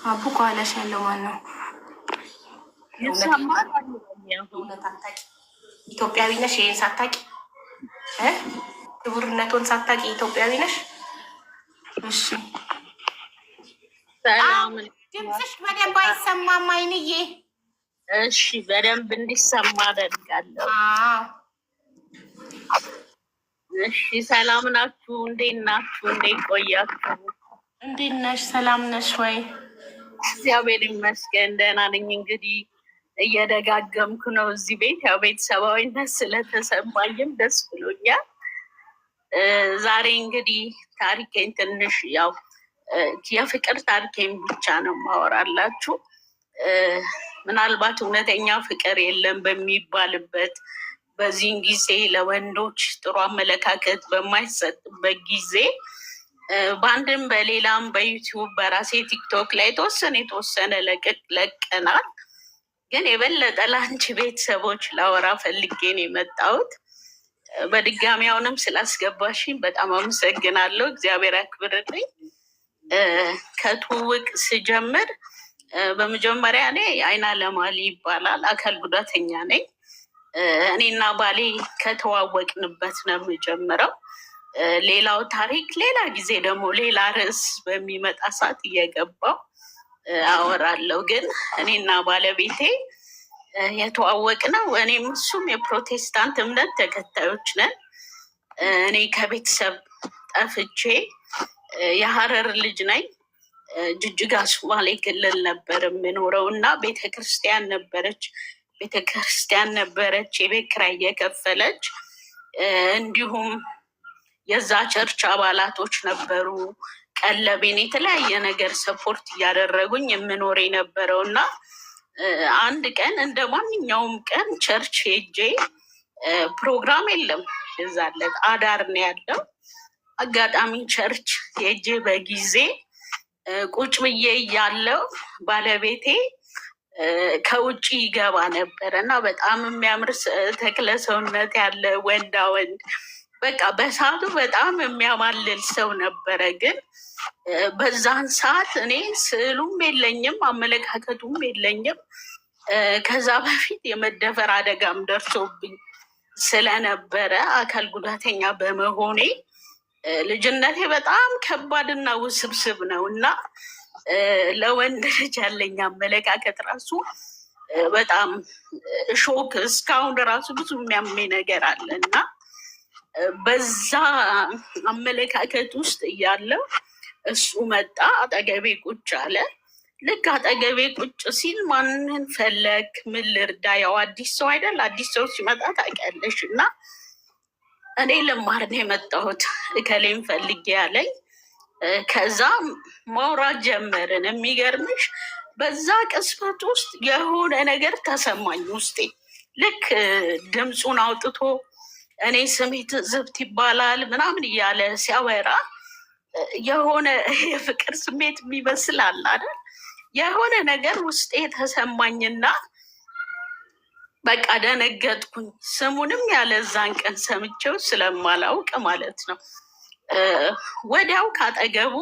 አቡ ከኋላሽ ያለው ማን ነው? ይሰማል። እውነት አታቂ ኢትዮጵያዊ ነሽ? ይሄን ሳታቂ ክቡርነቱን ሳታቂ ኢትዮጵያዊ ነሽ? እሺ ሰላም። ድምፅሽ በደንብ አይሰማም አይንዬ። እሺ በደንብ እንዲሰማ አደርጋለሁ። እሺ ሰላም ናችሁ? እንዴት ናችሁ? እንዴት ቆያችሁ? እንዴት ነሽ? ሰላም ነሽ ወይ? እግዚአብሔር ይመስገን ደህና ነኝ። እንግዲህ እየደጋገምኩ ነው እዚህ ቤት፣ ያው ቤተሰባዊነት ስለተሰማኝም ደስ ብሎኛል። ዛሬ እንግዲህ ታሪኬን ትንሽ ያው የፍቅር ታሪኬን ብቻ ነው ማወራላችሁ። ምናልባት እውነተኛ ፍቅር የለም በሚባልበት በዚህን ጊዜ ለወንዶች ጥሩ አመለካከት በማይሰጥበት ጊዜ በአንድም በሌላም በዩቲዩብ በራሴ ቲክቶክ ላይ የተወሰነ ለቀናል። ግን የበለጠ ለአንቺ ቤተሰቦች ላወራ ፈልጌ ነው የመጣሁት። በድጋሚ አሁንም ስላስገባሽኝ በጣም አመሰግናለሁ። እግዚአብሔር ያክብርልኝ። ከትውውቅ ስጀምር በመጀመሪያ እኔ አይናለም አሊ ይባላል፣ አካል ጉዳተኛ ነኝ። እኔና ባሌ ከተዋወቅንበት ነው የምጀምረው። ሌላው ታሪክ ሌላ ጊዜ ደግሞ ሌላ ርዕስ በሚመጣ ሰዓት እየገባው አወራለሁ። ግን እኔና ባለቤቴ የተዋወቅነው እኔም እሱም የፕሮቴስታንት እምነት ተከታዮች ነን። እኔ ከቤተሰብ ጠፍቼ የሀረር ልጅ ነኝ። ጅጅጋ ሶማሌ ክልል ነበር የምኖረው እና ቤተክርስቲያን ነበረች የቤት ኪራይ እየከፈለች እንዲሁም የዛ ቸርች አባላቶች ነበሩ ቀለቤን የተለያየ ነገር ሰፖርት እያደረጉኝ የምኖር የነበረው እና አንድ ቀን እንደ ማንኛውም ቀን ቸርች ሄጄ ፕሮግራም የለም የዛለት አዳር ነው ያለው። አጋጣሚ ቸርች ሄጄ በጊዜ ቁጭ ብዬ እያለው ባለቤቴ ከውጭ ይገባ ነበረ እና በጣም የሚያምር ተክለ ሰውነት ያለ ወንዳ ወንድ በቃ በሰዓቱ በጣም የሚያማልል ሰው ነበረ። ግን በዛን ሰዓት እኔ ስዕሉም የለኝም አመለካከቱም የለኝም። ከዛ በፊት የመደፈር አደጋም ደርሶብኝ ስለነበረ አካል ጉዳተኛ በመሆኔ ልጅነቴ በጣም ከባድና ውስብስብ ነው እና ለወንድ ልጅ ያለኝ አመለካከት ራሱ በጣም ሾክ፣ እስካሁን ራሱ ብዙ የሚያመኝ ነገር አለ እና በዛ አመለካከት ውስጥ እያለው እሱ መጣ፣ አጠገቤ ቁጭ አለ። ልክ አጠገቤ ቁጭ ሲል ማንን ፈለግ፣ ምን ልርዳ? ያው አዲስ ሰው አይደል፣ አዲስ ሰው ሲመጣ ታውቂያለሽ። እና እኔ ልማር ነው የመጣሁት እከሌን ፈልጌ ያለኝ። ከዛ ማውራት ጀመርን። የሚገርምሽ በዛ ቅስፈት ውስጥ የሆነ ነገር ተሰማኝ ውስጤ። ልክ ድምፁን አውጥቶ እኔ ስሜ ትዝብት ይባላል ምናምን እያለ ሲያወራ የሆነ የፍቅር ስሜት የሚመስል አለ አይደል? የሆነ ነገር ውስጤ ተሰማኝና በቃ ደነገጥኩኝ። ስሙንም ያለዛን ቀን ሰምቼው ስለማላውቅ ማለት ነው። ወዲያው ካጠገቡ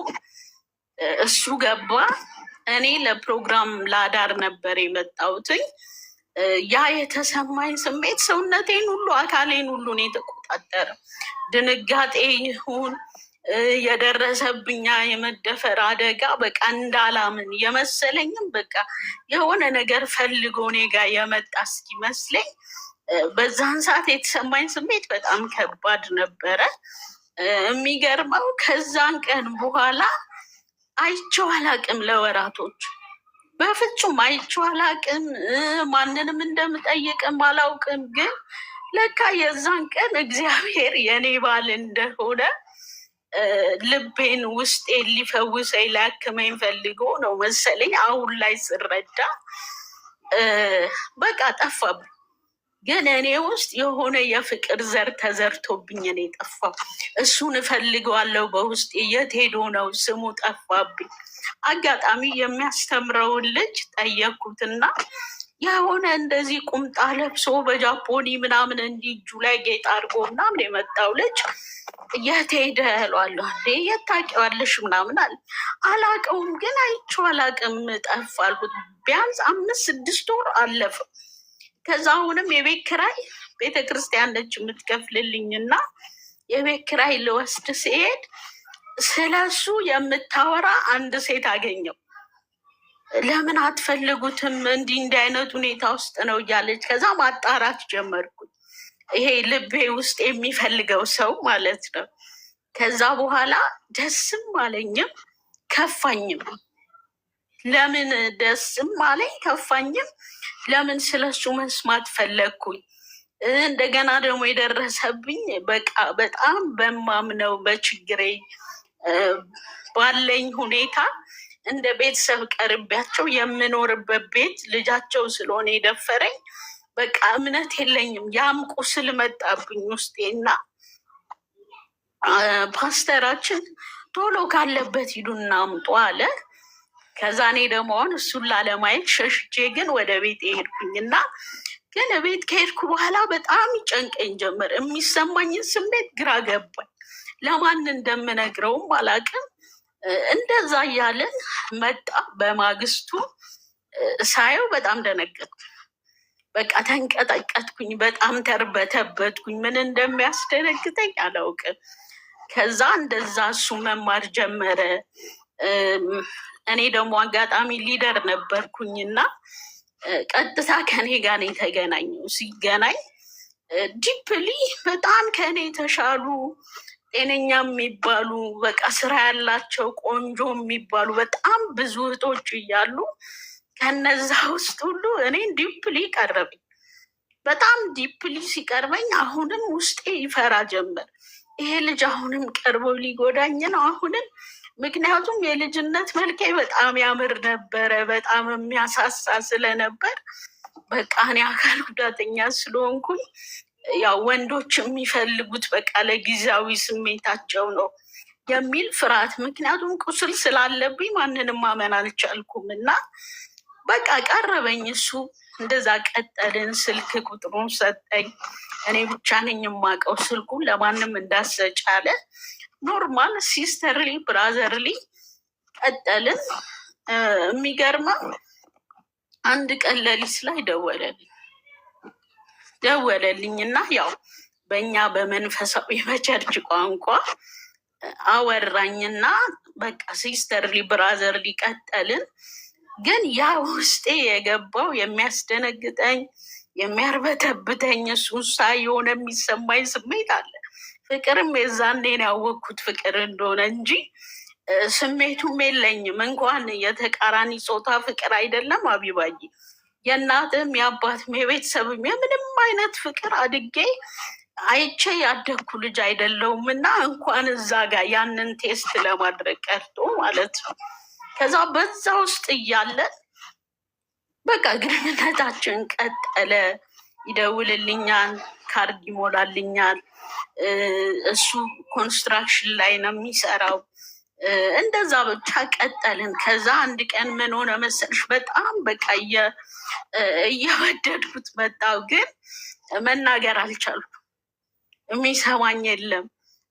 እሱ ገባ። እኔ ለፕሮግራም ላዳር ነበር የመጣሁትኝ። ያ የተሰማኝ ስሜት ሰውነቴን ሁሉ አካሌን ሁሉ ነው የተቆጣጠረ። ድንጋጤ ይሁን የደረሰብኛ የመደፈር አደጋ በቃ እንዳላምን የመሰለኝም በቃ የሆነ ነገር ፈልጎ እኔ ጋ የመጣ እስኪመስለኝ በዛን ሰዓት የተሰማኝ ስሜት በጣም ከባድ ነበረ። የሚገርመው ከዛን ቀን በኋላ አይቼው አላቅም፣ ለወራቶች በፍጹም አይቼው አላቅም። ማንንም እንደምጠይቅም አላውቅም። ግን ለካ የዛን ቀን እግዚአብሔር የኔ ባል እንደሆነ ልቤን ውስጤን ሊፈውሰኝ ሊያክመኝ ፈልጎ ነው መሰለኝ። አሁን ላይ ስረዳ በቃ ጠፋብኝ። ግን እኔ ውስጥ የሆነ የፍቅር ዘር ተዘርቶብኝ ነው የጠፋው። እሱን እፈልገዋለሁ በውስጤ፣ የት ሄዶ ነው ስሙ ጠፋብኝ። አጋጣሚ የሚያስተምረውን ልጅ ጠየኩትና የሆነ እንደዚህ ቁምጣ ለብሶ በጃፖኒ ምናምን እንዲህ እጁ ላይ ጌጥ አድርጎ ምናምን የመጣው ልጅ የት ሄደ እለዋለሁ። እንዴ የት ታውቂዋለሽ ምናምን አለ። አላውቀውም ግን አይቼው አላውቅም ጠፋ አልኩት። ቢያንስ 5-6 ወር አለፈው። ከዛ አሁንም የቤት ኪራይ ቤተክርስቲያን ነች የምትከፍልልኝ እና የቤት ኪራይ ልወስድ ሲሄድ ስለሱ የምታወራ አንድ ሴት አገኘው። ለምን አትፈልጉትም? እንዲህ አይነት ሁኔታ ውስጥ ነው እያለች ከዛ ማጣራት ጀመርኩኝ። ይሄ ልቤ ውስጥ የሚፈልገው ሰው ማለት ነው። ከዛ በኋላ ደስም አለኝም ከፋኝም። ለምን ደስም አለኝ ከፋኝም? ለምን ስለሱ መስማት ፈለግኩኝ? እንደገና ደግሞ የደረሰብኝ በቃ በጣም በማምነው በችግሬ ባለኝ ሁኔታ እንደ ቤተሰብ ቀርቢያቸው የምኖርበት ቤት ልጃቸው ስለሆነ የደፈረኝ በቃ እምነት የለኝም። ያም ቁስል መጣብኝ ውስጤና ፓስተራችን ቶሎ ካለበት ሂዱና አምጡ አለ። ከዛ እኔ ደግሞ አሁን እሱን ላለማየት ሸሽቼ ግን ወደ ቤት ሄድኩኝና ግን ቤት ከሄድኩ በኋላ በጣም ይጨንቀኝ ጀመር። የሚሰማኝን ስሜት ግራ ገባኝ። ለማን እንደምነግረውም አላውቅም። እንደዛ እያለን መጣ። በማግስቱ ሳየው በጣም ደነገጥኩ። በቃ ተንቀጠቀጥኩኝ፣ በጣም ተርበተበትኩኝ። ምን እንደሚያስደነግጠኝ አላውቅም። ከዛ እንደዛ እሱ መማር ጀመረ። እኔ ደግሞ አጋጣሚ ሊደር ነበርኩኝና ቀጥታ ከኔ ጋር ነው የተገናኘው። ሲገናኝ ዲፕሊ በጣም ከኔ የተሻሉ ጤነኛ የሚባሉ በቃ ስራ ያላቸው ቆንጆ የሚባሉ በጣም ብዙ እህቶች እያሉ ከነዛ ውስጥ ሁሉ እኔን ዲፕሊ ቀረበኝ። በጣም ዲፕሊ ሲቀርበኝ አሁንም ውስጤ ይፈራ ጀመር። ይሄ ልጅ አሁንም ቀርበው ሊጎዳኝ ነው አሁንም። ምክንያቱም የልጅነት መልኬ በጣም ያምር ነበረ፣ በጣም የሚያሳሳ ስለነበር በቃ እኔ አካል ጉዳተኛ ስለሆንኩኝ ያው ወንዶች የሚፈልጉት በቃ ለጊዜያዊ ስሜታቸው ነው የሚል ፍርሃት፣ ምክንያቱም ቁስል ስላለብኝ ማንንም ማመን አልቻልኩም እና በቃ ቀረበኝ እሱ። እንደዛ ቀጠልን። ስልክ ቁጥሩን ሰጠኝ። እኔ ብቻ ነኝ የማውቀው ስልኩን ለማንም እንዳሰጭ አለ። ኖርማል ሲስተርሊ ብራዘርሊ ቀጠልን። የሚገርመው አንድ ቀን ሌሊት ላይ ደወለልኝ እና ያው በእኛ በመንፈሳዊ በቸርች ቋንቋ አወራኝና በቃ ሲስተርሊ ብራዘርሊ ቀጠልን። ግን ያ ውስጤ የገባው የሚያስደነግጠኝ የሚያርበተብተኝ እሱን ሳይ የሆነ የሚሰማኝ ስሜት አለ። ፍቅርም የዛኔ ያወቅኩት ፍቅር እንደሆነ እንጂ ስሜቱም የለኝም። እንኳን የተቃራኒ ጾታ ፍቅር አይደለም አቢባዬ፣ የእናትም የአባትም የቤተሰብም የምንም አይነት ፍቅር አድጌ አይቼ ያደግኩ ልጅ አይደለውም እና እንኳን እዛ ጋር ያንን ቴስት ለማድረግ ቀርቶ ማለት ነው። ከዛ በዛ ውስጥ እያለን በቃ ግንኙነታችን ቀጠለ። ይደውልልኛል፣ ካርድ ይሞላልኛል። እሱ ኮንስትራክሽን ላይ ነው የሚሰራው። እንደዛ ብቻ ቀጠልን። ከዛ አንድ ቀን ምን ሆነ መሰልሽ፣ በጣም በቃ እየወደድኩት መጣው፣ ግን መናገር አልቻልኩም። የሚሰማኝ የለም።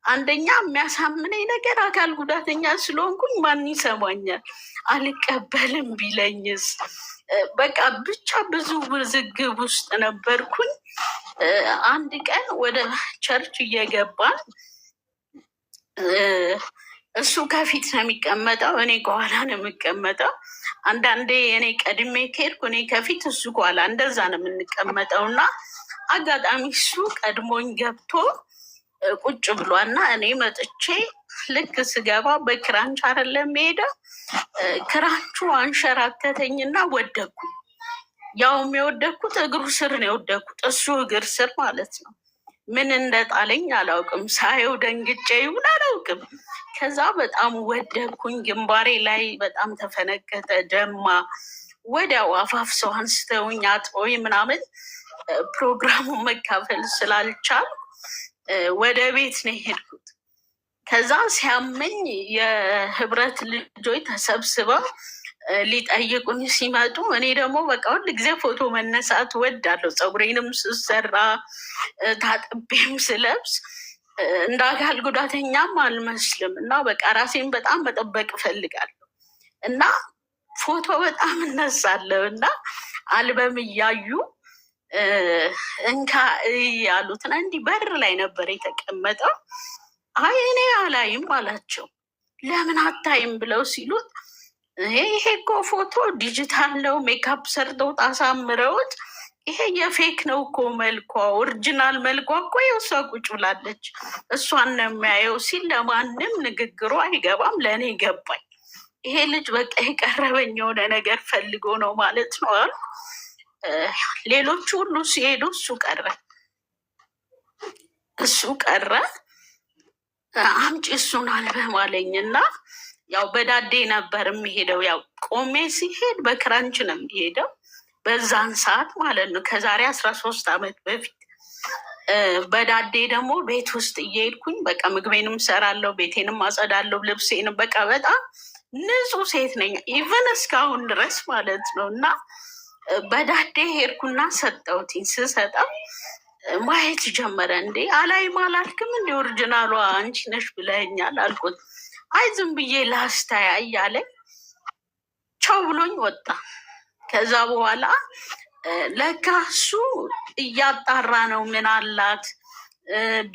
አንደኛ የሚያሳምነኝ ነገር አካል ጉዳተኛ ስለሆንኩኝ ማን ይሰማኛል? አልቀበልም ቢለኝስ? በቃ ብቻ ብዙ ውዝግብ ውስጥ ነበርኩኝ። አንድ ቀን ወደ ቸርች እየገባን እሱ ከፊት ነው የሚቀመጠው፣ እኔ ከኋላ ነው የምቀመጠው። አንዳንዴ እኔ ቀድሜ ከሄድኩ እኔ ከፊት እሱ ከኋላ፣ እንደዛ ነው የምንቀመጠው እና አጋጣሚ እሱ ቀድሞኝ ገብቶ ቁጭ ብሏና እኔ መጥቼ ልክ ስገባ በክራንች አይደለም የሄደው፣ ክራንቹ አንሸራተተኝና ወደኩ። ያውም የወደኩት እግሩ ስር ነው የወደኩት፣ እሱ እግር ስር ማለት ነው። ምን እንደጣለኝ አላውቅም። ሳየው ደንግጬ ይሁን አላውቅም። ከዛ በጣም ወደኩኝ። ግንባሬ ላይ በጣም ተፈነከተ፣ ደማ። ወዲያው አፋፍሰው አንስተውኝ አጥበውኝ ምናምን ፕሮግራሙን መካፈል ስላልቻል ወደ ቤት ነው የሄድኩት። ከዛ ሲያመኝ የህብረት ልጆች ተሰብስበው ሊጠይቁኝ ሲመጡ እኔ ደግሞ በቃ ሁል ጊዜ ፎቶ መነሳት እወዳለሁ። ፀጉሬንም ስሰራ ታጥቤም ስለብስ እንደ አካል ጉዳተኛም አልመስልም እና በቃ ራሴን በጣም መጠበቅ እፈልጋለሁ እና ፎቶ በጣም እነሳለሁ እና አልበም እያዩ እንካ ያሉትና እንዲህ በር ላይ ነበር የተቀመጠው። አይ እኔ አላይም አላቸው። ለምን አታይም ብለው ሲሉት ይሄ እኮ ፎቶ ዲጂታል ነው፣ ሜካፕ ሰርተውት አሳምረውት፣ ይሄ የፌክ ነው እኮ መልኳ፣ ኦሪጂናል መልኳ እኮ የውሷ ቁጭ ብላለች፣ እሷን ነው የሚያየው ሲል ለማንም ንግግሩ አይገባም። ለእኔ ገባኝ። ይሄ ልጅ በቃ የቀረበኝ የሆነ ነገር ፈልጎ ነው ማለት ነው አሉ። ሌሎቹ ሁሉ ሲሄዱ እሱ ቀረ። አምጪ እሱን አልበም አለኝ እና ያው በዳዴ ነበር የሚሄደው። ያው ቆሜ ሲሄድ በክራንች ነው የሚሄደው በዛን ሰዓት ማለት ነው፣ ከዛሬ 13 ዓመት በፊት። በዳዴ ደግሞ ቤት ውስጥ እየሄድኩኝ በቃ ምግቤንም ሰራለሁ፣ ቤቴንም አጸዳለሁ፣ ልብሴንም በቃ በጣም ንጹህ ሴት ነኝ ኢቨን እስካሁን ድረስ ማለት ነው። እና በዳዴ ሄድኩና ሰጠውትኝ። ስሰጠው ማየት ጀመረ። እንዴ አላይም አላልክም እንዲ ኦሪጂናሏ አንቺ ነሽ ብለኸኛል አልኩት። አይ ዝም ብዬ ላስተያይ አለኝ። ቸው ብሎኝ ወጣ። ከዛ በኋላ ለካ እሱ እያጣራ ነው ምን አላት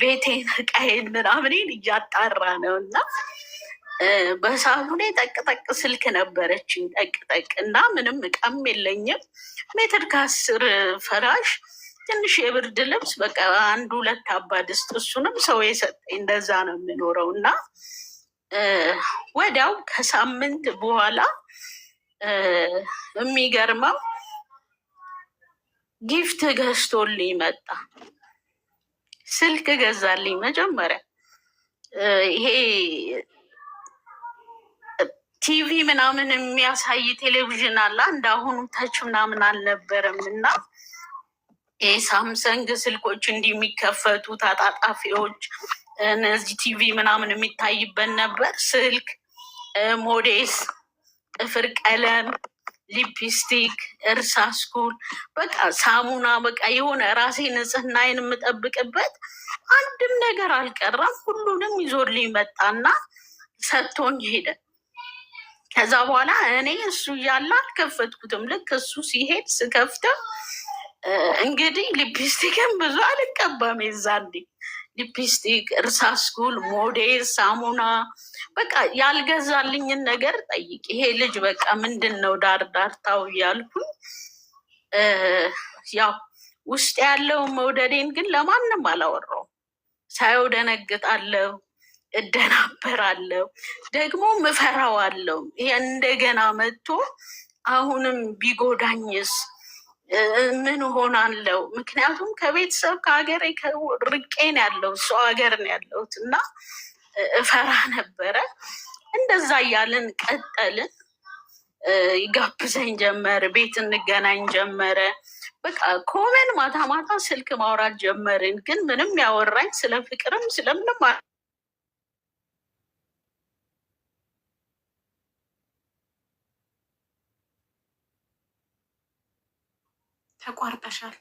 ቤቴን ዕቃዬን ምናምኔን እያጣራ ነው። እና በሰዓቱ ላይ ጠቅጠቅ ስልክ ነበረችኝ ጠቅጠቅ እና ምንም ዕቃም የለኝም። ሜትር ከ10 ፍራሽ፣ ትንሽ የብርድ ልብስ፣ በቃ 1-2 አባ ድስት፣ እሱንም ሰው የሰጠኝ። እንደዛ ነው የምኖረው። እና ወዲያው ከሳምንት በኋላ የሚገርመው ጊፍት ገዝቶልኝ መጣ። ስልክ ገዛልኝ መጀመሪያ። ይሄ ቲቪ ምናምን የሚያሳይ ቴሌቪዥን አለ፣ እንዳሁኑ ተች ምናምን አልነበረም። እና ይሄ ሳምሰንግ ስልኮች እንዲህ የሚከፈቱ ታጣጣፊዎች፣ እነዚህ ቲቪ ምናምን የሚታይበት ነበር። ስልክ፣ ሞዴስ፣ ጥፍር ቀለም፣ ሊፕስቲክ፣ እርሳስ፣ ኩል፣ በቃ ሳሙና፣ በቃ የሆነ ራሴ ንጽህናዬን የምጠብቅበት አንድም ነገር አልቀረም። ሁሉንም ይዞልኝ መጣና ሰጥቶኝ ሄደ። ከዛ በኋላ እኔ እሱ እያለ አልከፈትኩትም። ልክ እሱ ሲሄድ ስከፍተው እንግዲህ ሊፕስቲክን ብዙ አልቀባም የዛንዴ። ሊፕስቲክ፣ እርሳስ፣ ኩል፣ ሞዴስ፣ ሳሙና፣ በቃ ያልገዛልኝን ነገር ጠይቅ። ይሄ ልጅ በቃ ምንድን ነው ዳርዳርታው እያልኩኝ ያው ውስጥ ያለውን መውደዴን ግን ለማንም አላወራውም። ሳየው ደነግጣለሁ፣ እደናበራለሁ፣ ደግሞ ምፈራዋለሁ። ይሄ እንደገና መጥቶ አሁንም ቢጎዳኝስ ምን ሆናለው? ምክንያቱም ከቤተሰብ ከሀገሬ ርቄን ያለው ሰው ሀገር ነው ያለሁት እና እፈራ ነበረ። እንደዛ እያልን ቀጠልን። ይጋብዘኝ ጀመር፣ ቤት እንገናኝ ጀመረ። በቃ ኮመን ማታ ማታ ስልክ ማውራት ጀመርን። ግን ምንም ያወራኝ ስለ ፍቅርም ስለምንም ተቋርጠሻል።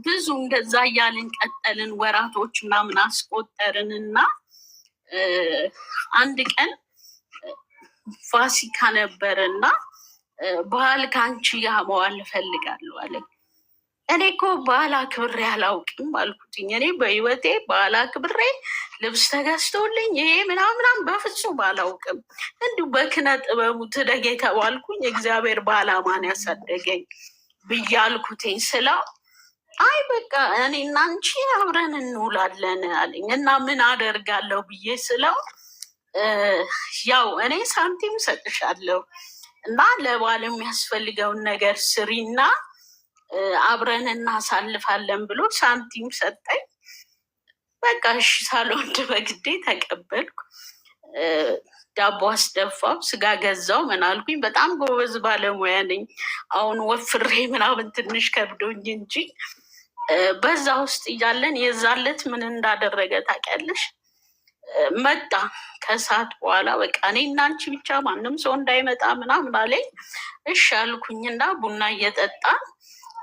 ብዙ እንደዛ እያልን ቀጠልን። ወራቶች ምናምን አስቆጠርን እና አንድ ቀን ፋሲካ ነበር እና በዓል ከአንቺ ጋር መዋል እፈልጋለሁ አለኝ። እኔ እኮ በዓል አክብሬ አላውቅም አልኩትኝ። እኔ በህይወቴ በዓል አክብሬ ልብስ ተገዝቶልኝ ይሄ ምናምናም በፍጹም አላውቅም። እንዲሁ በኪነ ጥበቡ ትደግ የተባልኩኝ እግዚአብሔር በዓላማን ያሳደገኝ ብዬ አልኩትኝ ስለው አይ በቃ እኔ እና አንቺ አብረን እንውላለን አለኝ። እና ምን አደርጋለሁ ብዬ ስለው ያው እኔ ሳንቲም ሰጥሻለሁ እና ለበዓል የሚያስፈልገውን ነገር ስሪና አብረን እናሳልፋለን ብሎ ሳንቲም ሰጠኝ። በቃ እሺ ሳልወድ በግዴ ተቀበልኩ። ዳቦ አስደፋው፣ ስጋ ገዛው፣ ምን አልኩኝ። በጣም ጎበዝ ባለሙያ ነኝ። አሁን ወፍሬ ምናምን ትንሽ ከብዶኝ እንጂ በዛ ውስጥ እያለን የዛለት ምን እንዳደረገ ታውቂያለሽ? መጣ ከሰዓት በኋላ በቃ እኔ እና አንቺ ብቻ ማንም ሰው እንዳይመጣ ምናምን አለኝ። እሺ አልኩኝና ቡና እየጠጣን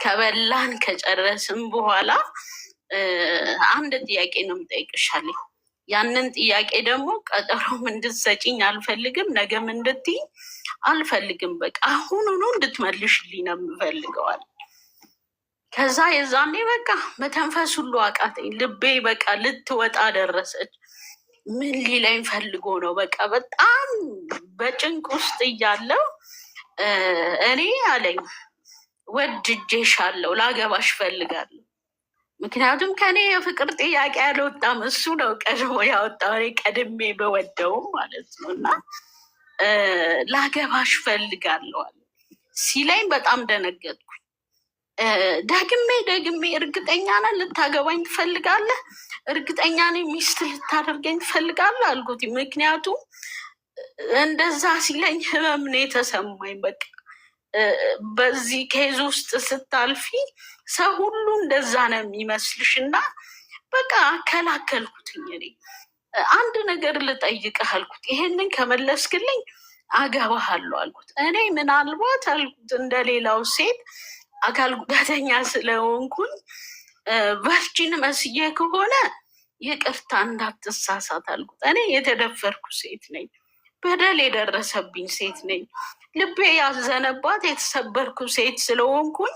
ከበላን ከጨረስን በኋላ አንድ ጥያቄ ነው የምጠይቅሻለኝ። ያንን ጥያቄ ደግሞ ቀጠሮም እንድትሰጪኝ አልፈልግም፣ ነገም እንድትይኝ አልፈልግም። በቃ አሁኑኑ እንድትመልሽልኝ ነው የምፈልገዋል። ከዛ የዛኔ በቃ መተንፈስ ሁሉ አቃተኝ። ልቤ በቃ ልትወጣ ደረሰች። ምን ሊለኝ ፈልጎ ነው? በቃ በጣም በጭንቅ ውስጥ እያለው እኔ አለኝ ወድጄሻለሁ፣ ላገባሽ ፈልጋለሁ። ምክንያቱም ከኔ የፍቅር ጥያቄ ያልወጣም እሱ ነው ቀድሞ ያወጣው፣ እኔ ቀድሜ በወደውም ማለት ነው። እና ላገባሽ ፈልጋለሁ ሲለኝ በጣም ደነገጥኩኝ። ደግሜ እርግጠኛ ነህ ልታገባኝ ትፈልጋለህ? እርግጠኛ ነኝ ሚስት ልታደርገኝ ትፈልጋለህ አልኩት። ምክንያቱም እንደዛ ሲለኝ ህመም ነው የተሰማኝ። በቃ በዚህ ኬዝ ውስጥ ስታልፊ ሰው ሁሉ እንደዛ ነው የሚመስልሽ እና በቃ አከላከልኩትኝ። እኔ አንድ ነገር ልጠይቅህ አልኩት። ይሄንን ከመለስክልኝ አገባሃለሁ አልኩት። እኔ ምናልባት አልኩት እንደሌላው ሴት አካል ጉዳተኛ ስለሆንኩኝ ቨርጂን መስዬ ከሆነ ይቅርታ እንዳትሳሳት አልኩት። እኔ የተደፈርኩ ሴት ነኝ፣ በደል የደረሰብኝ ሴት ነኝ፣ ልቤ ያዘነባት የተሰበርኩ ሴት ስለሆንኩኝ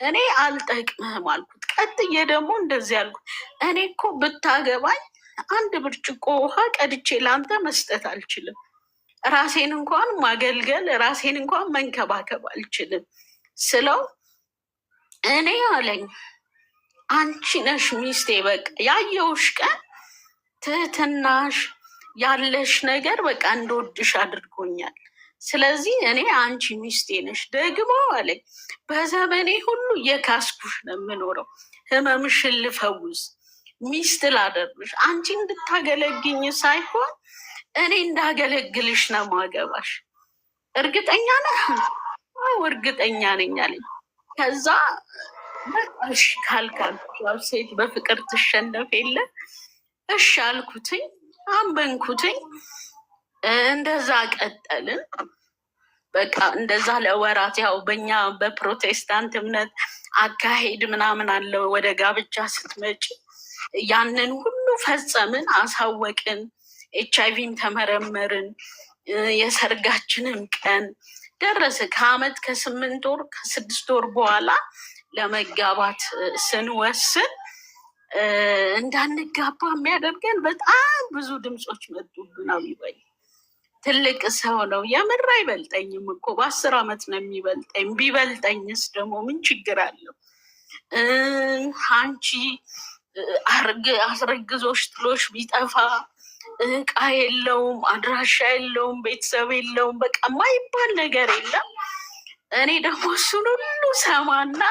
እኔ አልጠቅምህም አልኩት። ቀጥዬ ደግሞ እንደዚህ አልኩት፣ እኔ እኮ ብታገባኝ አንድ ብርጭቆ ውሃ ቀድቼ ለአንተ መስጠት አልችልም። ራሴን እንኳን ማገልገል ራሴን እንኳን መንከባከብ አልችልም ስለው እኔ አለኝ አንቺ ነሽ ሚስቴ። በቃ ያየውሽ ቀን ትህትናሽ ያለሽ ነገር በቃ እንደወድሽ አድርጎኛል። ስለዚህ እኔ አንቺ ሚስቴ ነሽ። ደግሞ አለኝ በዘመኔ ሁሉ የካስኩሽ ነው የምኖረው። ህመምሽን ልፈውስ፣ ሚስት ላደርግሽ፣ አንቺ እንድታገለግኝ ሳይሆን እኔ እንዳገለግልሽ ነው ማገባሽ። እርግጠኛ ነህ? አዎ እርግጠኛ ነኝ አለኝ። ከዛ እሺ ካልካልኩ ሴት በፍቅር ትሸነፍ የለ እሺ አልኩትኝ፣ አመንኩትኝ። እንደዛ ቀጠልን። በቃ እንደዛ ለወራት ያው በኛ በፕሮቴስታንት እምነት አካሄድ ምናምን አለው። ወደ ጋብቻ ስትመጪ ያንን ሁሉ ፈጸምን፣ አሳወቅን፣ ኤች አይቪም ተመረመርን። የሰርጋችንም ቀን ደረሰ። ከአመት ከ8 ወር ከ6 ወር በኋላ ለመጋባት ስንወስን እንዳንጋባ የሚያደርገን በጣም ብዙ ድምፆች መጡብን። ይበል ትልቅ ሰው ነው፣ የምር አይበልጠኝም እኮ በ10 ዓመት ነው የሚበልጠኝ። ቢበልጠኝስ ደግሞ ምን ችግር አለው? አንቺ አስረግዞሽ ጥሎሽ ቢጠፋ እቃ የለውም፣ አድራሻ የለውም፣ ቤተሰብ የለውም፣ በቃ የማይባል ነገር የለም። እኔ ደግሞ እሱን ሁሉ ሰማና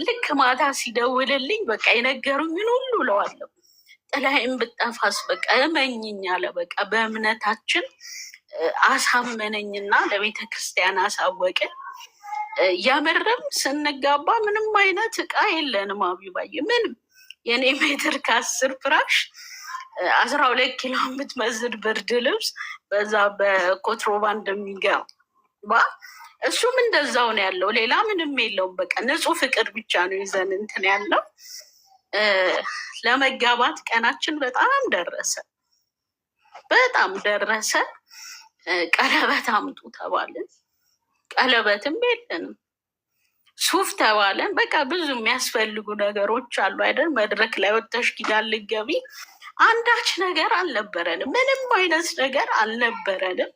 ልክ ማታ ሲደውልልኝ በቃ የነገሩኝን ሁሉ እለዋለሁ። ጥላይም ብጠፋስ በቃ እመኝኝ አለ። በቃ በእምነታችን አሳመነኝና ለቤተ ክርስቲያን አሳወቅን። የምርም ስንጋባ ምንም አይነት እቃ የለንም። አቢባዬ ምንም የኔ ሜትር ከ10 ፍራሽ 12 ኪሎ የምትመዝን ብርድ ልብስ በዛ በኮንትሮባንድ የሚገባ እሱም እንደዛው ነው ያለው። ሌላ ምንም የለውም። በቃ ንጹህ ፍቅር ብቻ ነው ይዘን እንትን ያለው። ለመጋባት ቀናችን በጣም ደረሰ፣ በጣም ደረሰ። ቀለበት አምጡ ተባልን። ቀለበትም የለንም። ሱፍ ተባለን። በቃ ብዙ የሚያስፈልጉ ነገሮች አሉ አይደል? መድረክ ላይ ወጥተሽ ኪዳን ልትገቢ አንዳች ነገር አልነበረንም። ምንም አይነት ነገር አልነበረንም።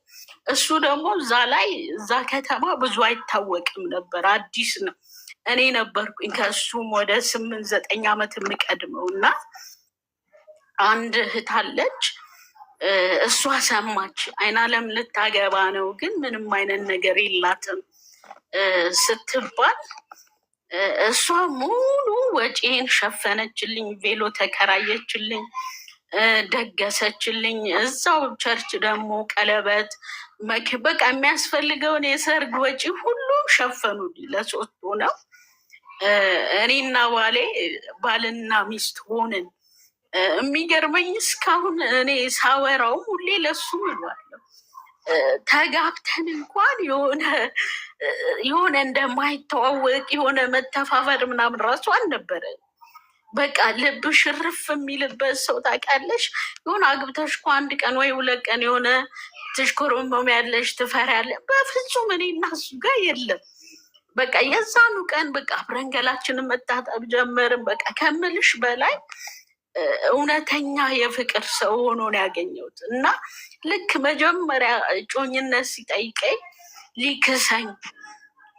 እሱ ደግሞ እዛ ላይ እዛ ከተማ ብዙ አይታወቅም ነበር፣ አዲስ ነው። እኔ ነበርኩኝ ከእሱም ወደ 8-9 ዓመት የምቀድመው እና አንድ እህት አለች። እሷ ሰማች፣ አይናለም ልታገባ ነው ግን ምንም አይነት ነገር የላትም ስትባል እሷ ሙሉ ወጪን ሸፈነችልኝ፣ ቬሎ ተከራየችልኝ፣ ደገሰችልኝ። እዛው ቸርች ደግሞ ቀለበት በቃ የሚያስፈልገውን የሰርግ ወጪ ሁሉ ሸፈኑልኝ። ለ3 ሆነው እኔና ባሌ ባልና ሚስት ሆንን። የሚገርመኝ እስካሁን እኔ ሳወራው ሁሌ ለሱ እለዋለሁ ተጋብተን እንኳን የሆነ እንደማይተዋወቅ የሆነ መተፋፈር ምናምን ራሱ አልነበረን። በቃ ልብ ሽርፍ የሚልበት ሰው ታውቂያለሽ። የሆነ አግብተሽ እኮ አንድ ቀን ወይ 2 ቀን የሆነ ትሽኮረመም ያለሽ ትፈሪያለሽ። በፍጹም እኔ እና እሱ ጋር የለም። በቃ የዛኑ ቀን በቃ አብረን ገላችንን መታጠብ ጀመርን። በቃ ከምልሽ በላይ እውነተኛ የፍቅር ሰው ሆኖ ነው ያገኘሁት። እና ልክ መጀመሪያ እጮኝነት ሲጠይቀኝ ሊክሰኝ፣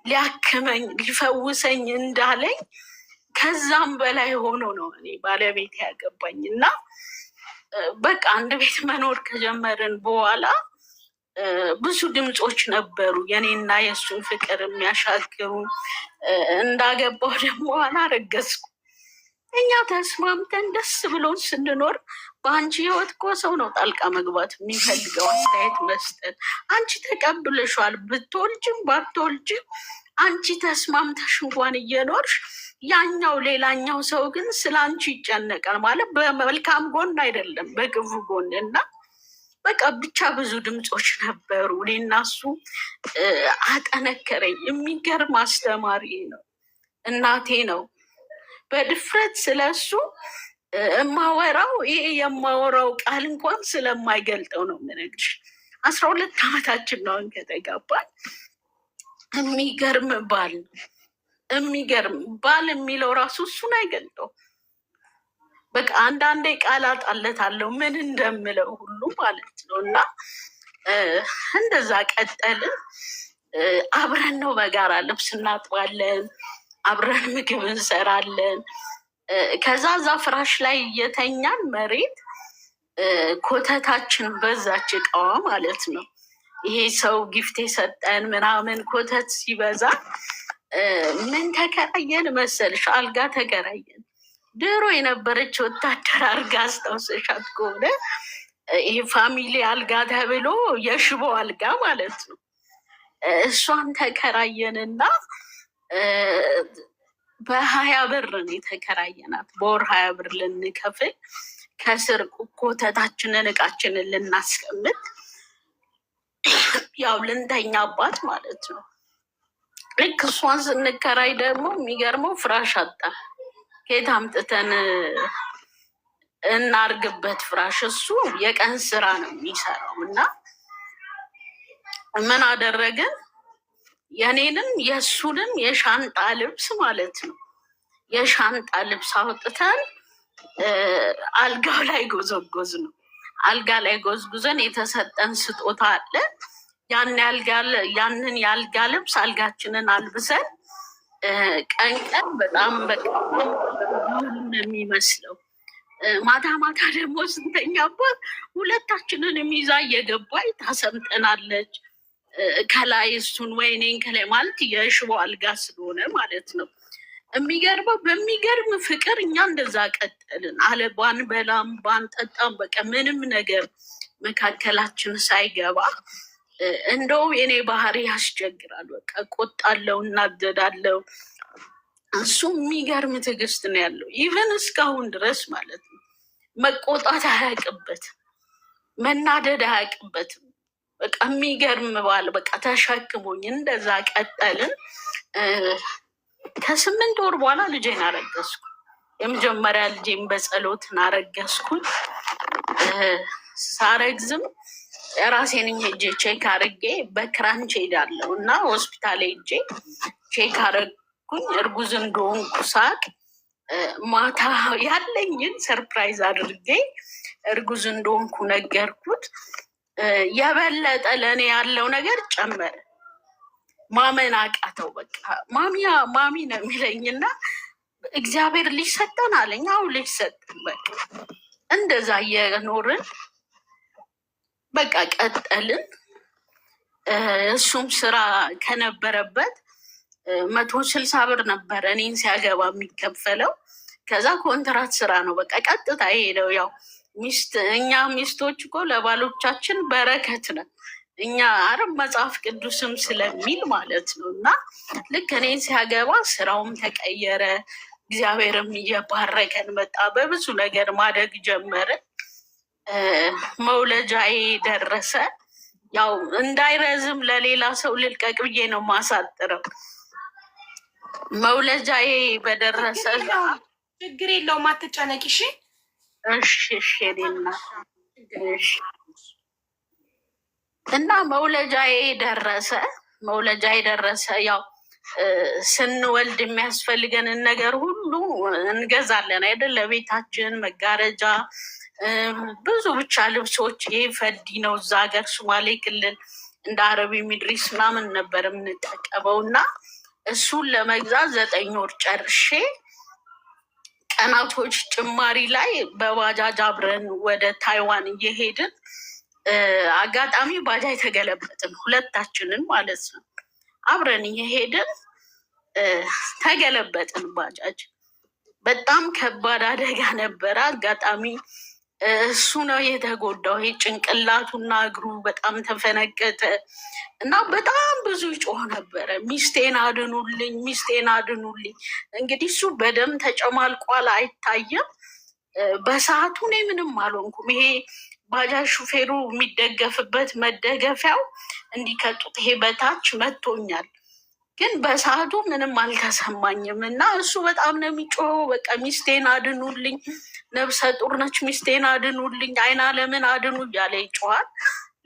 ሊያክመኝ፣ ሊፈውሰኝ እንዳለኝ ከዛም በላይ ሆኖ ነው እኔ ባለቤት ያገባኝ። እና በቃ አንድ ቤት መኖር ከጀመርን በኋላ ብዙ ድምፆች ነበሩ የኔና የእሱን ፍቅር የሚያሻግሩ። እንዳገባው ደግሞ አላረገዝኩ። እኛ ተስማምተን ደስ ብሎን ስንኖር በአንቺ ህይወት እኮ ሰው ነው ጣልቃ መግባት የሚፈልገው፣ አስተያየት መስጠት። አንቺ ተቀብለሻል፣ ብትወልጅም ባትወልጅም አንቺ ተስማምተሽ እንኳን እየኖርሽ ያኛው ሌላኛው ሰው ግን ስለ አንቺ ይጨነቃል። ማለት በመልካም ጎን አይደለም በክፉ ጎን። እና በቃ ብቻ ብዙ ድምፆች ነበሩ። እኔ እና እሱ አጠነከረኝ። የሚገርም አስተማሪ ነው፣ እናቴ ነው። በድፍረት ስለሱ የማወራው ይሄ የማወራው ቃል እንኳን ስለማይገልጠው ነው የምነግርሽ። 12 ዓመታችን ነው ከተጋባን። የሚገርም ባል ነው። የሚገርም ባል የሚለው ራሱ እሱን አይገልጠው። በቃ አንዳንዴ ቃላት አለታለሁ ምን እንደምለው ሁሉ ማለት ነው። እና እንደዛ ቀጠልን። አብረን ነው በጋራ ልብስ እናጥባለን፣ አብረን ምግብ እንሰራለን። ከዛ እዛ ፍራሽ ላይ እየተኛን መሬት ኮተታችን በዛች እቃዋ ማለት ነው። ይሄ ሰው ጊፍት የሰጠን ምናምን ኮተት ሲበዛ ምን ተከራየን መሰልሽ? አልጋ ተከራየን። ድሮ የነበረች ወታደር አልጋ አስታውሰሻት ከሆነ ይሄ ፋሚሊ አልጋ ተብሎ የሽቦ አልጋ ማለት ነው። እሷን ተከራየንና በ20 ብር ነው የተከራየናት። በወር 20 ብር ልንከፍል ከስር ኮተታችንን እቃችንን ልናስቀምጥ ያው ልንተኛባት ማለት ነው። ልክ እሷን ስንከራይ ደግሞ የሚገርመው ፍራሽ አጣ። ከየት አምጥተን እናርግበት ፍራሽ? እሱ የቀን ስራ ነው የሚሰራው። እና ምን አደረግን? የኔንም የእሱንም የሻንጣ ልብስ ማለት ነው የሻንጣ ልብስ አውጥተን አልጋው ላይ ጎዘጎዝ ነው። አልጋ ላይ ጎዝጉዘን የተሰጠን ስጦታ አለ። ያንን የአልጋ ልብስ አልጋችንን አልብሰን ቀን ቀን በጣም በጣም የሚመስለው ማታ ማታ ደግሞ ስንተኛባት ሁለታችንን ይዛ እየገባች ታሰምጠናለች። ከላይ እሱን ወይኔን ከላይ ማለት የሽቦ አልጋ ስለሆነ ማለት ነው። የሚገርመው በሚገርም ፍቅር እኛ እንደዛ ቀጠልን። አለ ባንበላም ባንጠጣም በቃ ምንም ነገር መካከላችን ሳይገባ። እንደው የኔ ባህሪ ያስቸግራል። በቃ ቆጣለው፣ እናደዳለው። እሱ የሚገርም ትዕግስት ነው ያለው። ኢቨን እስካሁን ድረስ ማለት ነው መቆጣት አያውቅበትም፣ መናደድ አያውቅበትም። በቃ የሚገርም ባል በቃ ተሸክሞኝ እንደዛ ቀጠልን። ከ8 ወር በኋላ ልጄን አረገዝኩ። የመጀመሪያ ልጄን በጸሎትን አረገዝኩኝ። ሳረግዝም ራሴን ሄጄ ቼክ አርጌ በክራንች ሄዳለሁ እና ሆስፒታል ሄጄ ቼክ አረግኩኝ። እርጉዝ እንደሆንኩ ሳቅ ማታ ያለኝን ሰርፕራይዝ አድርጌ እርጉዝ እንደሆንኩ ነገርኩት። የበለጠ ለእኔ ያለው ነገር ጨመረ። ማመን አቃተው። በቃ ማሚ ነው የሚለኝና እግዚአብሔር ልጅ ሰጠን አለኝ። አዎ ልጅ ሰጠን። በቃ እንደዛ እየኖርን በቃ ቀጠልን። እሱም ስራ ከነበረበት 160 ብር ነበረ እኔን ሲያገባ የሚከፈለው። ከዛ ኮንትራት ስራ ነው በቃ ቀጥታ ሄደው። ያው እኛ ሚስቶች እኮ ለባሎቻችን በረከት ነን። እኛ አረብ መጽሐፍ ቅዱስም ስለሚል ማለት ነው። እና ልክ እኔን ሲያገባ ስራውም ተቀየረ፣ እግዚአብሔርም እየባረከን መጣ። በብዙ ነገር ማደግ ጀመርን። መውለጃዬ ደረሰ። ያው እንዳይረዝም ለሌላ ሰው ልልቀቅ ብዬ ነው ማሳጥረው። መውለጃዬ በደረሰ ችግር የለውም አትጨነቂ። እሺ እሺ ሌና እና መውለጃዬ ደረሰ። ያው ስንወልድ የሚያስፈልገንን ነገር ሁሉ እንገዛለን አይደል? ለቤታችን መጋረጃ፣ ብዙ ብቻ ልብሶች። ይሄ ፈዲ ነው። እዛ ሀገር ሶማሌ ክልል እንደ አረቢ ሚድሪስ ምናምን ነበር የምንጠቀመው እና እሱን ለመግዛት 9 ወር ጨርሼ ቀናቶች ጭማሪ ላይ በባጃጅ አብረን ወደ ታይዋን እየሄድን አጋጣሚ ባጃጅ ተገለበጥን፣ ሁለታችንን ማለት ነው። አብረን እየሄድን ተገለበጥን ባጃጅ። በጣም ከባድ አደጋ ነበረ። አጋጣሚ እሱ ነው የተጎዳው። ይሄ ጭንቅላቱና እግሩ በጣም ተፈነገጠ እና በጣም ብዙ ይጮህ ነበረ። ሚስቴን አድኑልኝ፣ ሚስቴን አድኑልኝ። እንግዲህ እሱ በደም ተጨማልቋል፣ አይታየም። በሰዓቱ እኔ ምንም አልሆንኩም። ይሄ ባጃጅ ሹፌሩ የሚደገፍበት መደገፊያው እንዲከጡት ይሄ በታች መቶኛል፣ ግን በሰዓቱ ምንም አልተሰማኝም። እና እሱ በጣም ነው የሚጮኸው። በቃ ሚስቴን አድኑልኝ፣ ነብሰ ጡር ነች፣ ሚስቴን አድኑልኝ፣ አይን አለምን አድኑ እያለ ይጮኋል።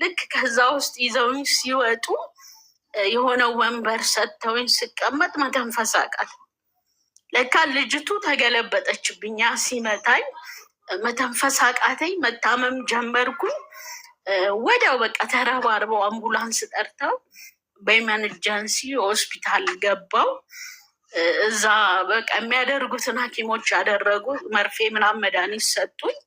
ልክ ከዛ ውስጥ ይዘውኝ ሲወጡ የሆነ ወንበር ሰጥተውኝ ስቀመጥ መተንፈስ አቃተኝ። ለካ ልጅቱ ተገለበጠችብኝ። ያ ሲመታኝ መተንፈስ አቃተኝ። መታመም ጀመርኩኝ። ወዲያው በቃ ተረባርበው አምቡላንስ ጠርተው በኢመርጀንሲ ሆስፒታል ገባው። እዛ በቃ የሚያደርጉትን ሐኪሞች ያደረጉ፣ መርፌ ምናምን መድኃኒት ሰጡኝ።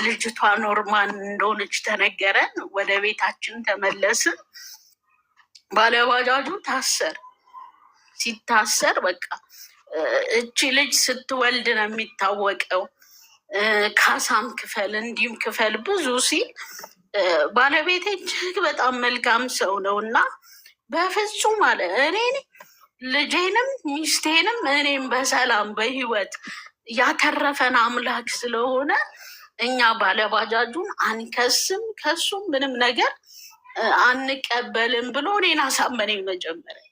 ልጅቷ ኖርማል እንደሆነች ተነገረን። ወደ ቤታችን ተመለስን። ባለባጃጁ ታሰር። ሲታሰር በቃ እቺ ልጅ ስትወልድ ነው የሚታወቀው፣ ካሳም ክፈል እንዲሁም ክፈል ብዙ ሲል፣ ባለቤቴ እጅግ በጣም መልካም ሰው ነው እና በፍጹም አለ እኔን ልጄንም ሚስቴንም እኔም በሰላም በህይወት ያተረፈን አምላክ ስለሆነ እኛ ባለባጃጁን አንከስም፣ ከሱም ምንም ነገር አንቀበልም ብሎ እኔን አሳመነኝ። መጀመሪያ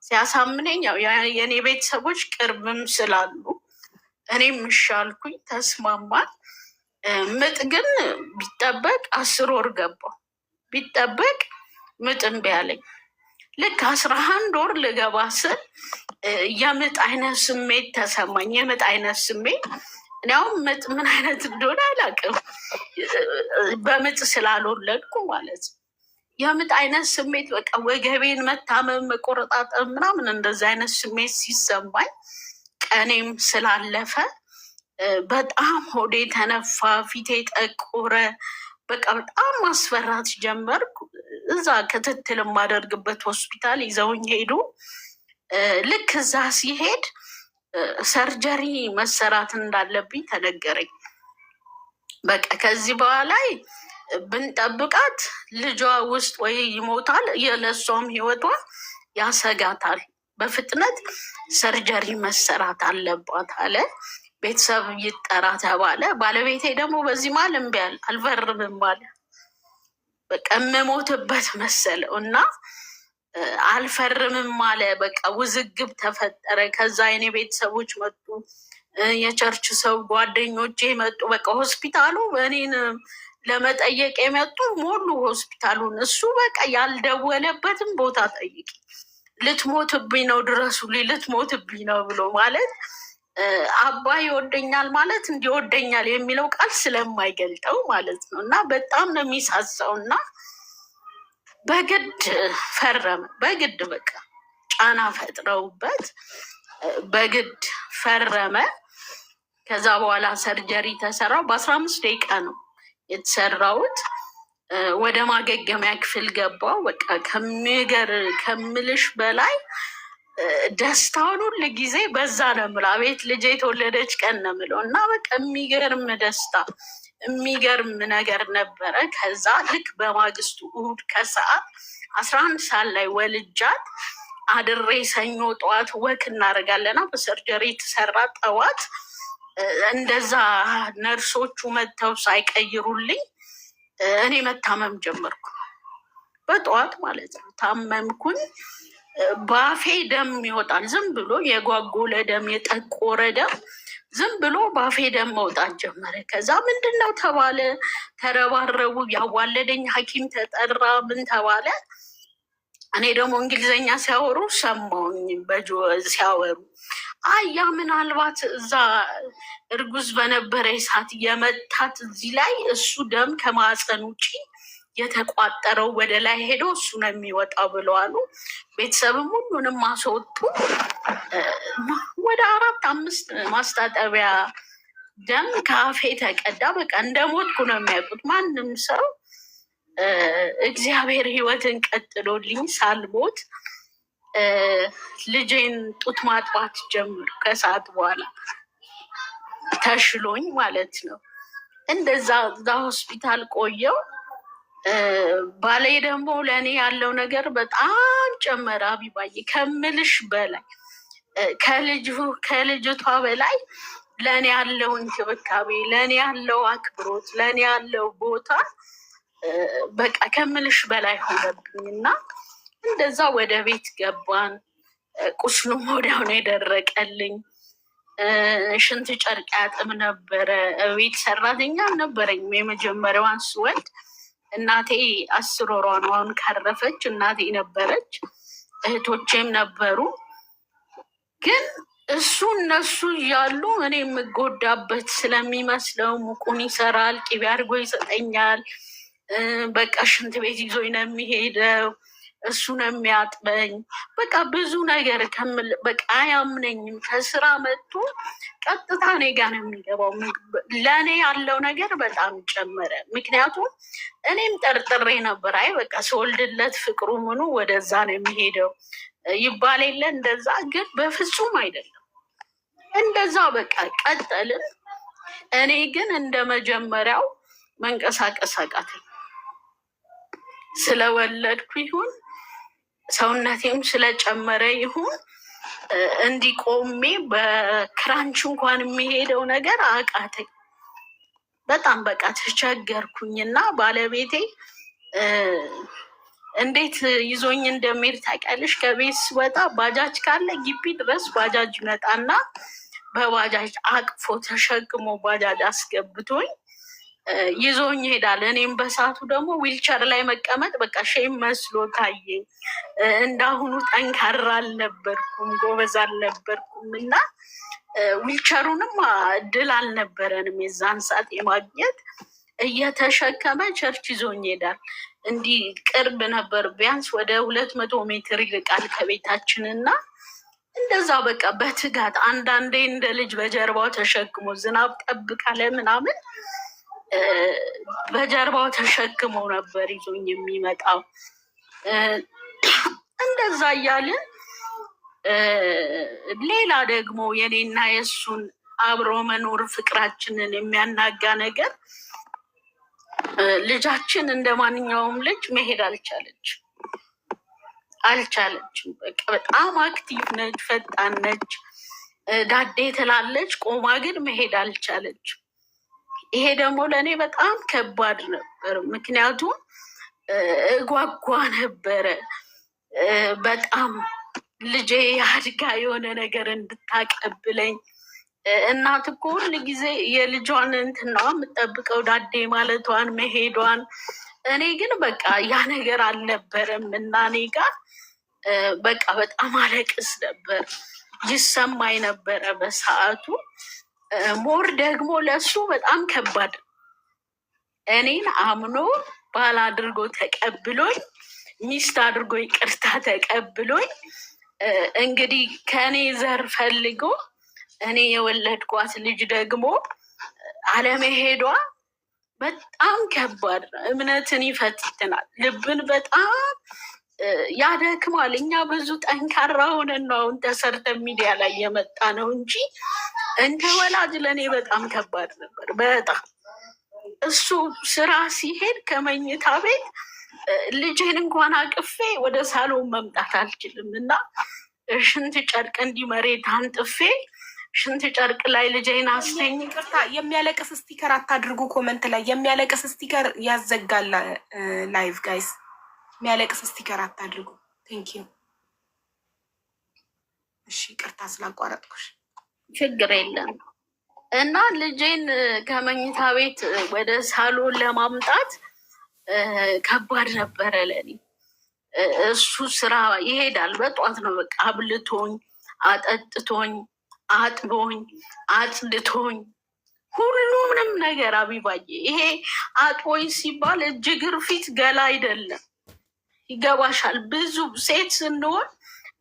ሲያሳምነኝ ያው የእኔ ቤተሰቦች ቅርብም ስላሉ እኔም እሻልኩኝ፣ ተስማማል። ምጥ ግን ቢጠበቅ 10 ወር ገባው። ቢጠበቅ ምጥ እምቢ አለኝ። ልክ 11 ወር ልገባ ስል የምጥ አይነት ስሜት ተሰማኝ። የምጥ አይነት ስሜት እኔውም ምጥ ምን አይነት እንደሆነ አላውቅም፣ በምጥ ስላልወለድኩ ማለት ነው። የምጥ አይነት ስሜት በቃ ወገቤን መታመም፣ መቆረጣጠም ምናምን እንደዚ አይነት ስሜት ሲሰማኝ ቀኔም ስላለፈ በጣም ሆዴ ተነፋ፣ ፊቴ ጠቆረ። በቃ በጣም ማስፈራት ጀመርኩ። እዛ ክትትል የማደርግበት ሆስፒታል ይዘውኝ ሄዱ። ልክ እዛ ሲሄድ ሰርጀሪ መሰራት እንዳለብኝ ተነገረኝ። በቃ ከዚህ በኋላ ብንጠብቃት ልጇ ውስጥ ወይ ይሞታል፣ የለሷም ህይወቷ ያሰጋታል፣ በፍጥነት ሰርጀሪ መሰራት አለባት አለ። ቤተሰብ ይጠራ ተባለ። ባለቤቴ ደግሞ በዚህ መሀል እምቢ አለ፣ አልፈርምም አለ። በቃ የምሞትበት መሰለው እና አልፈርምም አለ። በቃ ውዝግብ ተፈጠረ። ከዛ የኔ ቤተሰቦች መጡ፣ የቸርች ሰው ጓደኞቼ መጡ። በቃ ሆስፒታሉ እኔን ለመጠየቅ የመጡ ሞሉ ሆስፒታሉን። እሱ በቃ ያልደወለበትም ቦታ ጠይቂ፣ ልትሞትብኝ ነው ድረሱልኝ፣ ልትሞትብኝ ነው ብሎ ማለት አባ ይወደኛል ማለት እንዲወደኛል የሚለው ቃል ስለማይገልጠው ማለት ነው። እና በጣም ነው የሚሳሳው። እና በግድ ፈረመ። በግድ በቃ ጫና ፈጥረውበት በግድ ፈረመ። ከዛ በኋላ ሰርጀሪ ተሰራው። በ15 ደቂቃ ነው የተሰራውት። ወደ ማገገሚያ ክፍል ገባው። በቃ ከምልሽ በላይ ደስታውን ሁል ጊዜ በዛ ነው የምለው። አቤት ልጄ የተወለደች ቀን ነው የምለው። እና በቃ የሚገርም ደስታ የሚገርም ነገር ነበረ። ከዛ ልክ በማግስቱ እሑድ ከሰዓት 11 ሰዓት ላይ ወልጃት አድሬ ሰኞ ጠዋት ወክ እናደርጋለና በሰርጀሪ የተሰራ ጠዋት እንደዛ ነርሶቹ መጥተው ሳይቀይሩልኝ እኔ መታመም ጀመርኩ። በጠዋት ማለት ነው ታመምኩኝ። ባፌ ደም ይወጣል። ዝም ብሎ የጓጎለ ደም፣ የጠቆረ ደም ዝም ብሎ ባፌ ደም መውጣት ጀመረ። ከዛ ምንድን ነው ተባለ፣ ተረባረቡ። ያዋለደኝ ሐኪም ተጠራ። ምን ተባለ? እኔ ደግሞ እንግሊዝኛ ሲያወሩ ሰማሁኝ ሲያወሩ አያ ምናልባት እዛ እርጉዝ በነበረ ሰዓት የመታት እዚህ ላይ እሱ ደም ከማፀን ውጭ የተቋጠረው ወደ ላይ ሄዶ እሱ ነው የሚወጣው ብለዋሉ። ቤተሰብም ሁሉንም ማስወጡ። ወደ 4-5 ማስታጠቢያ ደም ካፌ ተቀዳ። በቃ እንደሞትኩ ነው የሚያውቁት ማንም ሰው። እግዚአብሔር ሕይወትን ቀጥሎልኝ ሳልሞት ልጄን ጡት ማጥባት ጀምር። ከሰዓት በኋላ ተሽሎኝ ማለት ነው። እንደዛ እዛ ሆስፒታል ቆየው። ባሌ ደግሞ ለእኔ ያለው ነገር በጣም ጨመረ። አቢባዬ ከምልሽ በላይ ከልጅቷ በላይ ለእኔ ያለው እንክብካቤ፣ ለእኔ ያለው አክብሮት፣ ለእኔ ያለው ቦታ በቃ ከምልሽ በላይ ሆነብኝ እና እንደዛ ወደ ቤት ገባን። ቁስሉም ወዲያው ነው የደረቀልኝ። ሽንት ጨርቅ ያጥም ነበረ። ቤት ሰራተኛ አልነበረኝም። የመጀመሪያዋን ስወልድ እናቴ 10 ወሯ ነው። አሁን ካረፈች እናቴ ነበረች፣ እህቶቼም ነበሩ። ግን እነሱ እያሉ እኔ የምጎዳበት ስለሚመስለው ሙቁን ይሰራል፣ ቅቤ አድርጎ ይሰጠኛል። በቃ ሽንት ቤት ይዞኝ ነው የሚሄደው፣ እሱ ነው የሚያጥበኝ። በቃ ብዙ ነገር በቃ አያምነኝም። ከስራ መጥቶ ቀጥታ እኔ ጋር ነው የሚገባው። ለእኔ ያለው ነገር በጣም ጨመረ። ምክንያቱም እኔም ጠርጥሬ ነበር። አይ በቃ ስወልድለት ፍቅሩ ምኑ ወደዛ ነው የሚሄደው ይባል የለ እንደዛ። ግን በፍጹም አይደለም እንደዛ። በቃ ቀጠልን። እኔ ግን እንደ መጀመሪያው መንቀሳቀስ አቃተኝ። ስለወለድኩ ይሁን ሰውነቴም ስለጨመረ ይሁን እንዲቆሜ በክራንች እንኳን የሚሄደው ነገር አቃተኝ። በጣም በቃ ተቸገርኩኝና ባለቤቴ እንዴት ይዞኝ እንደሚሄድ ታውቂያለሽ? ከቤት ስወጣ ባጃጅ ካለ ግቢ ድረስ ባጃጅ ይመጣና በባጃጅ አቅፎ ተሸክሞ ባጃጅ አስገብቶኝ ይዞኝ ይሄዳል። እኔም በሰዓቱ ደግሞ ዊልቸር ላይ መቀመጥ በቃ ሼም መስሎ ታየኝ። እንዳሁኑ ጠንካራ አልነበርኩም፣ ጎበዝ አልነበርኩም እና ዊልቸሩንም እድል አልነበረንም የዛን ሰዓት የማግኘት። እየተሸከመ ቸርች ይዞኝ ይሄዳል። እንዲህ ቅርብ ነበር፣ ቢያንስ ወደ 200 ሜትር ይርቃል ከቤታችንና እንደዛ በቃ በትጋት አንዳንዴ እንደ ልጅ በጀርባው ተሸክሞ ዝናብ ጠብ ካለ ምናምን በጀርባው ተሸክሞ ነበር ይዞኝ የሚመጣው። እንደዛ እያልን ሌላ ደግሞ የኔና የእሱን አብሮ መኖር ፍቅራችንን የሚያናጋ ነገር፣ ልጃችን እንደ ማንኛውም ልጅ መሄድ አልቻለችም። በቃ በጣም አክቲቭ ነች፣ ፈጣን ነች፣ ዳዴ ትላለች፣ ቆማ ግን መሄድ አልቻለችም። ይሄ ደግሞ ለእኔ በጣም ከባድ ነበር። ምክንያቱም እጓጓ ነበረ በጣም ልጄ አድጋ የሆነ ነገር እንድታቀብለኝ። እናት እኮ ሁል ጊዜ የልጇን እንትን ነው የምጠብቀው፣ ዳዴ ማለቷን መሄዷን። እኔ ግን በቃ ያ ነገር አልነበረም እና እኔ ጋር በቃ በጣም አለቅስ ነበር፣ ይሰማኝ ነበረ በሰዓቱ። ሞር ደግሞ ለሱ በጣም ከባድ፣ እኔን አምኖ ባል አድርጎ ተቀብሎኝ፣ ሚስት አድርጎ ይቅርታ ተቀብሎኝ፣ እንግዲህ ከእኔ ዘር ፈልጎ እኔ የወለድኳት ልጅ ደግሞ አለመሄዷ በጣም ከባድ ነው። እምነትን ይፈትናል፣ ልብን በጣም ያደክማል። እኛ ብዙ ጠንካራ ሆነን ነው አሁን ተሰርተን ሚዲያ ላይ የመጣ ነው እንጂ እንደ ወላጅ ለእኔ በጣም ከባድ ነበር። በጣም እሱ ስራ ሲሄድ ከመኝታ ቤት ልጄን እንኳን አቅፌ ወደ ሳሎን መምጣት አልችልም እና ሽንት ጨርቅ እንዲህ መሬት አንጥፌ ሽንት ጨርቅ ላይ ልጄን አስተኝ። ይቅርታ፣ የሚያለቅስ ስቲከር አታድርጉ። ኮመንት ላይ የሚያለቅስ ስቲከር ያዘጋል ላይቭ ጋይስ። የሚያለቅስ ስቲከር አታድርጉ። ቴንክ ዩ። እሺ፣ ይቅርታ ስላቋረጥኩሽ። ችግር የለም። እና ልጄን ከመኝታ ቤት ወደ ሳሎን ለማምጣት ከባድ ነበረ ለኔ። እሱ ስራ ይሄዳል፣ በጠዋት ነው በቃ አብልቶኝ አጠጥቶኝ አጥቦኝ አጽድቶኝ ሁሉንም ነገር አቢባዬ። ይሄ አጥቦኝ ሲባል እጅ እግር ፊት ገላ አይደለም፣ ይገባሻል። ብዙ ሴት ስንሆን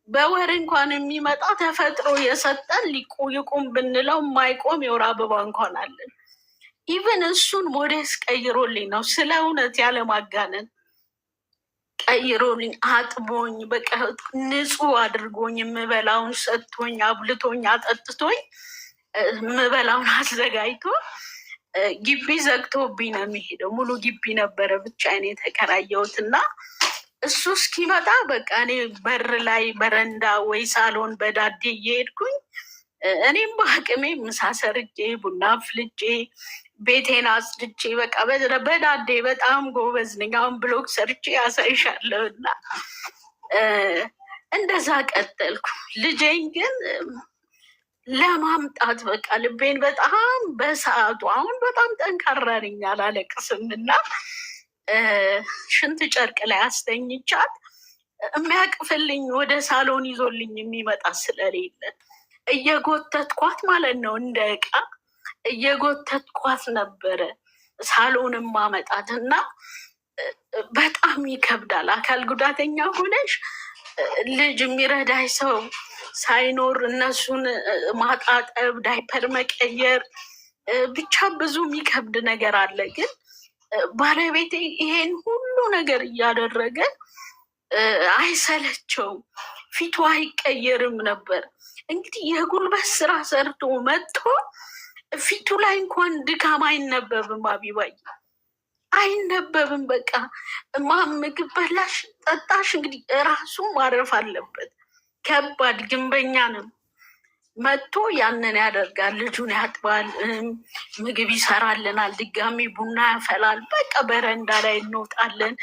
በወር እንኳን የሚመጣ ተፈጥሮ የሰጠን ይቁም ብንለው የማይቆም የወር አበባ እንኳን አለን። ኢቨን እሱን ሞዴስ ቀይሮልኝ ነው፣ ስለ እውነት ያለማጋነን ቀይሮልኝ አጥቦኝ በቃ ንጹህ አድርጎኝ የምበላውን ሰጥቶኝ አብልቶኝ አጠጥቶኝ የምበላውን አዘጋጅቶ ግቢ ዘግቶብኝ ነው የሚሄደው። ሙሉ ግቢ ነበረ ብቻዬን የተከራየሁት እና እሱ እስኪመጣ በቃ እኔ በር ላይ በረንዳ ወይ ሳሎን በዳዴ እየሄድኩኝ እኔም በአቅሜ ምሳ ሰርቼ ቡና አፍልቼ ቤቴን አጽድቼ በቃ በዳዴ በጣም ጎበዝ ነኝ። አሁን ብሎግ ሰርቼ ያሳይሻለሁ። እና እንደዛ ቀጠልኩ። ልጄን ግን ለማምጣት በቃ ልቤን በጣም በሰዓቱ አሁን በጣም ጠንካራ ነኝ፣ አላለቅስም እና ሽንት ጨርቅ ላይ አስተኝቻት የሚያቅፍልኝ ወደ ሳሎን ይዞልኝ የሚመጣ ስለሌለ እየጎተትኳት ማለት ነው፣ እንደ ዕቃ እየጎተትኳት ነበረ ሳሎንም ማመጣት እና በጣም ይከብዳል። አካል ጉዳተኛ ሆነሽ ልጅ የሚረዳሽ ሰው ሳይኖር እነሱን ማጣጠብ፣ ዳይፐር መቀየር፣ ብቻ ብዙ የሚከብድ ነገር አለ። ግን ባለቤቴ ይሄን ሁሉ ነገር እያደረገ አይሰለቸውም፣ ፊቱ አይቀየርም ነበር። እንግዲህ የጉልበት ስራ ሰርቶ መጥቶ ፊቱ ላይ እንኳን ድካም አይነበብም፣ አቢባይ አይነበብም። በቃ ምግብ በላሽ ጠጣሽ፣ እንግዲህ እራሱ ማረፍ አለበት። ከባድ ግንበኛ ነው። መጥቶ ያንን ያደርጋል። ልጁን ያጥባል፣ ምግብ ይሰራልናል፣ ድጋሚ ቡና ያፈላል። በቃ በረንዳ ላይ እንወጣለን፣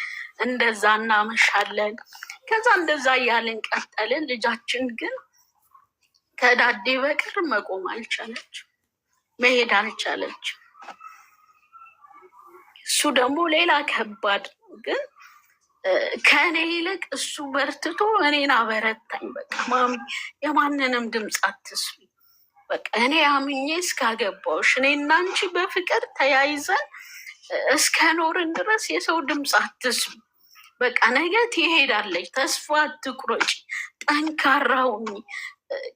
እንደዛ እናመሻለን። ከዛ እንደዛ እያልን ቀጠልን። ልጃችን ግን ከዳዴ በቅር መቆም አልቻለች፣ መሄድ አልቻለች። እሱ ደግሞ ሌላ ከባድ ነው። ግን ከእኔ ይልቅ እሱ በርትቶ እኔን አበረታኝ። በቃ ማሚ የማንንም ድምፅ አትስሚ፣ በቃ እኔ አምኜ እስካገባሁሽ እኔና አንቺ በፍቅር ተያይዘን እስከ ኖርን ድረስ የሰው ድምፅ አትስሚ። በቃ ነገ ትሄዳለች፣ ተስፋ አትቁረጪ፣ ጠንካራ ሁኚ፣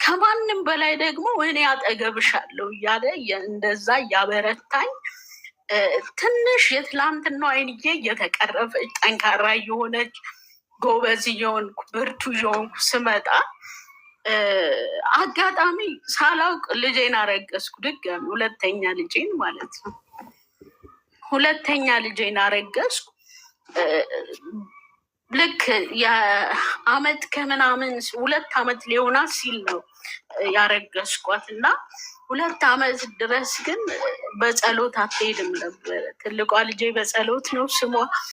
ከማንም በላይ ደግሞ እኔ አጠገብሻለሁ እያለ እንደዛ እያበረታኝ ትንሽ የትላንትናው አይንዬ እየተቀረፈች ጠንካራ እየሆነች ጎበዝ እየሆንኩ ብርቱ እየሆንኩ ስመጣ አጋጣሚ ሳላውቅ ልጄን አረገዝኩ። ድጋሚ ሁለተኛ ልጄን ማለት ነው። ሁለተኛ ልጄን አረገዝኩ። ልክ የአመት ከምናምን 2 አመት ሊሆናት ሲል ነው ያረገዝኳት እና 2 አመት ድረስ ግን በጸሎት አትሄድም ነበር። ትልቋ ልጄ በጸሎት ነው ስሟ።